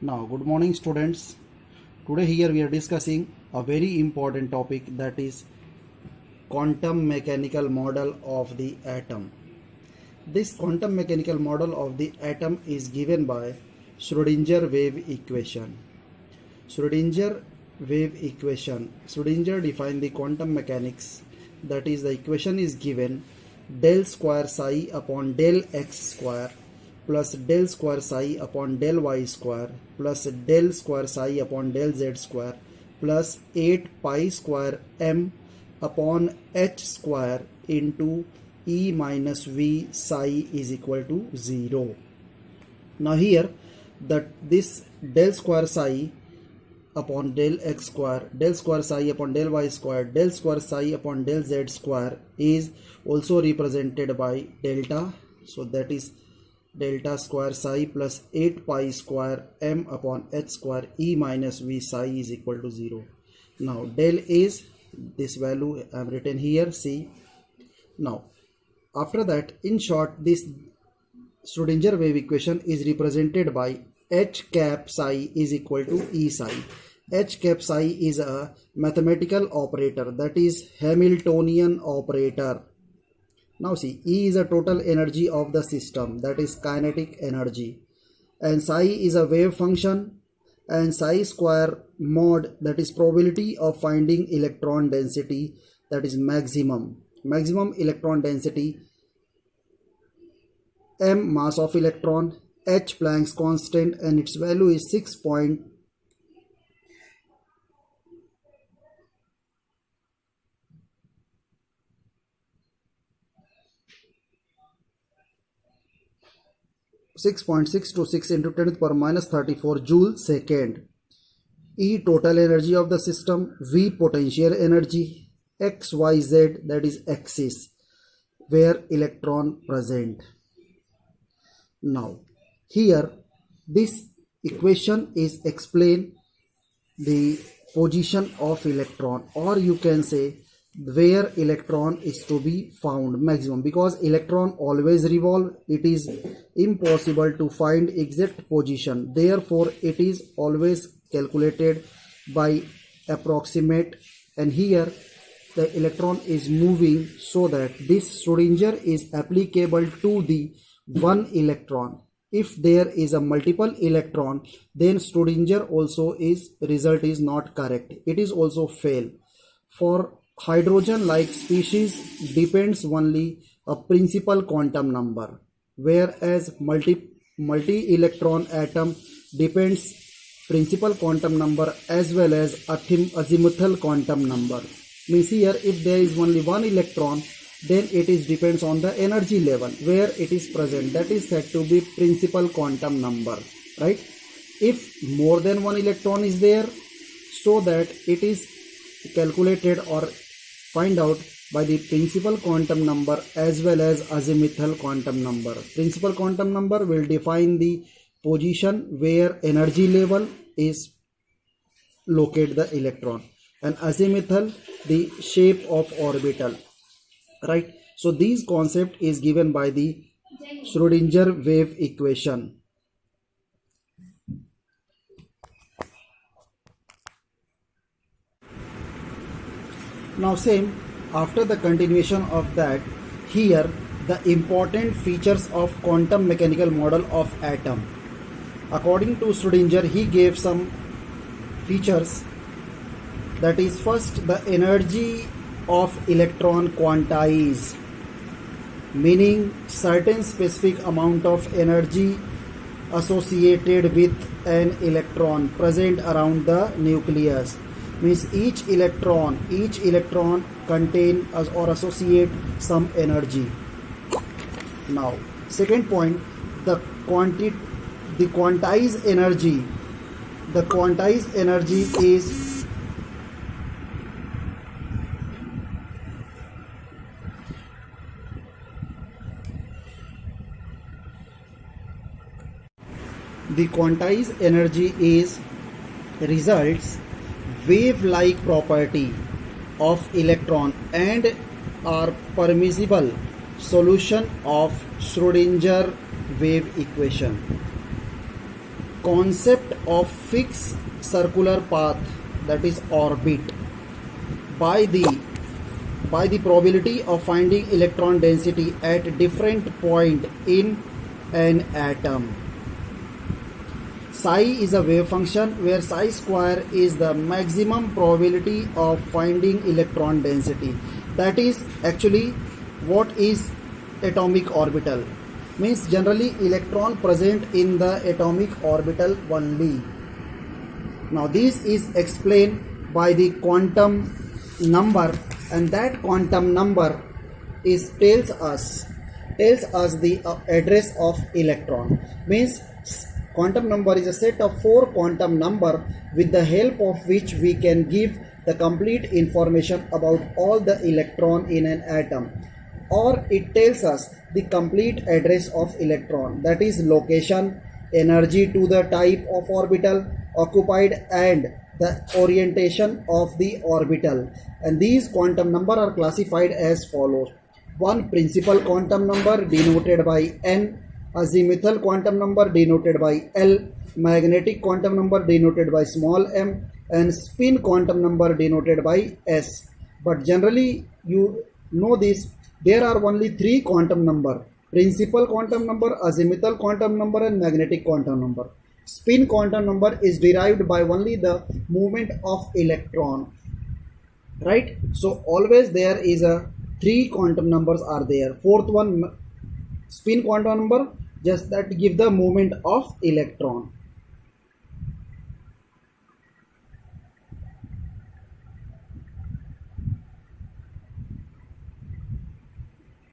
Now, good morning, students. Today, here we are discussing a very important topic, that is quantum mechanical model of the atom. This quantum mechanical model of the atom is given by Schrödinger wave equation. Schrödinger wave equation. Schrödinger defined the quantum mechanics, that is, the equation is given del square psi upon del x square plus del square psi upon del y square plus del square psi upon del z square plus 8 pi square m upon h square into e minus v psi is equal to 0. Now here this del square psi upon del x square, del square psi upon del y square, del square psi upon del z square is also represented by delta. So that is delta square psi plus 8 pi square m upon h square e minus v psi is equal to 0. Now del is this value I am written here, see. Now after that, in short, this Schrödinger wave equation is represented by h cap psi is equal to e psi. H cap psi is a mathematical operator, that is Hamiltonian operator. Now see, E is a total energy of the system, that is kinetic energy, and psi is a wave function, and psi square mod, that is probability of finding electron density, that is maximum electron density, m mass of electron, h Planck's constant, and its value is 6.6 to 6 into 10 to the power minus 34 joule second. E total energy of the system, V potential energy, x y z, that is axis where electron present. Now here this equation is explain the position of electron, or you can say where electron is to be found maximum, because electron always revolve, it is impossible to find exact position, therefore it is always calculated by approximate, and here the electron is moving, so that this Schrödinger is applicable to the one electron. If there is a multiple electron, then Schrödinger also is result is not correct, it is also fail. For hydrogen like species depends only a principal quantum number, whereas multi-electron atom depends principal quantum number as well as azimuthal quantum number. Means here if there is only one electron, then it is depends on the energy level where it is present, that is said to be principal quantum number, right? If more than one electron is there, so that it is calculated or find out by the principal quantum number as well as azimuthal quantum number. Principal quantum number will define the position where energy level is locate the electron, and azimuthal the shape of orbital, right? So this concept is given by the Schrödinger wave equation. Now same, after the continuation of that, here the important features of quantum mechanical model of atom. According to Schrödinger, he gave some features, that is first the energy of electron quantize, meaning certain specific amount of energy associated with an electron present around the nucleus. Means each electron contain or associate some energy. Now second point, the quantized energy. The quantized energy is results wave-like property of electron and are permissible solution of Schrödinger wave equation. concept of fixed circular path, that is orbit, by the probability of finding electron density at different point in an atom. Psi is a wave function where psi square is the maximum probability of finding electron density. That is actually what is atomic orbital. Means generally electron present in the atomic orbital only. Now this is explained by the quantum number, and that quantum number is tells us the address of electron. Means quantum number is a set of 4 quantum number with the help of which we can give the complete information about all the electron in an atom, or it tells us the complete address of electron, that is location, energy to the type of orbital occupied, and the orientation of the orbital. And these quantum number are classified as follows: 1 principal quantum number denoted by N, azimuthal quantum number denoted by L, magnetic quantum number denoted by small m, and spin quantum number denoted by S. But generally you know this, there are only 3 quantum number: principal quantum number, azimuthal quantum number, and magnetic quantum number. Spin quantum number is derived by only the movement of electron, right? So always there is a 3 quantum numbers are there. Fourth one, spin quantum number, just that give the movement of electron.